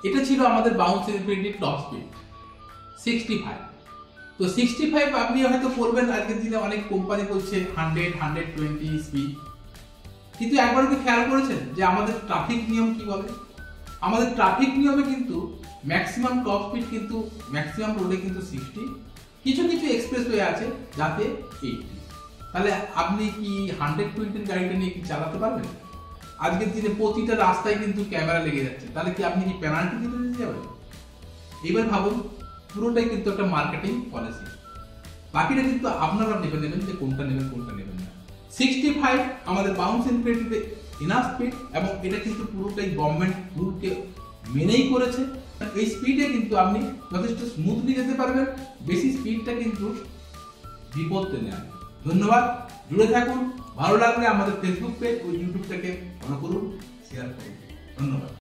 এটা ছিল আমাদের বাউন্স ইনফিনিটি টপ স্পিড 65। তো 65 আপনি হয়তো বলবেন আজকের দিনে অনেক কোম্পানি বলছে 100 120 স্পিড, কিন্তু একবার কি খেয়াল করেছেন যে আমাদের ট্রাফিক নিয়ম কি বলে? আমাদের ট্রাফিক নিয়মে কিন্তু ম্যাক্সিমাম টপ স্পিড কিন্তু ম্যাক্সিমাম রোডে কিন্তু 60, কিছু কিছু এক্সপ্রেসওয়ে আছে যাতে 80। তাহলে আপনি কি 120 গাড়িটা নিয়ে কি চালাতে পারবেন? আজকের দিনে প্রতিটা রাস্তায় কিন্তু ক্যামেরা লেগে যাচ্ছে, তাহলে কি আপনি কি পেনাল্টি দিতে যাবেন? এবার ভাবুন, পুরোটাই কিন্তু একটা মার্কেটিং পলিসি। বাকিটা কিন্তু আপনারা ভেবে নেবেন যে কোনটা নেবেন কোনটা নেবেন না। 65 আমাদের বাউন্স ইনফিনিটিতে ইনাফ স্পিড, এবং এটা কিন্তু পুরোটাই গভর্নমেন্ট রুলকে মেনেই করেছে। এই স্পিডে কিন্তু আপনি যথেষ্ট স্মুথলি যেতে পারবেন, বেশি স্পিডটা কিন্তু বিপদ টেনে আনবে। ধন্যবাদ, জুড়ে থাকুন। ভালো লাগলে আমাদের ফেসবুক পেজ ও ইউটিউবটাকে ফলো করুন, শেয়ার করুন। ধন্যবাদ।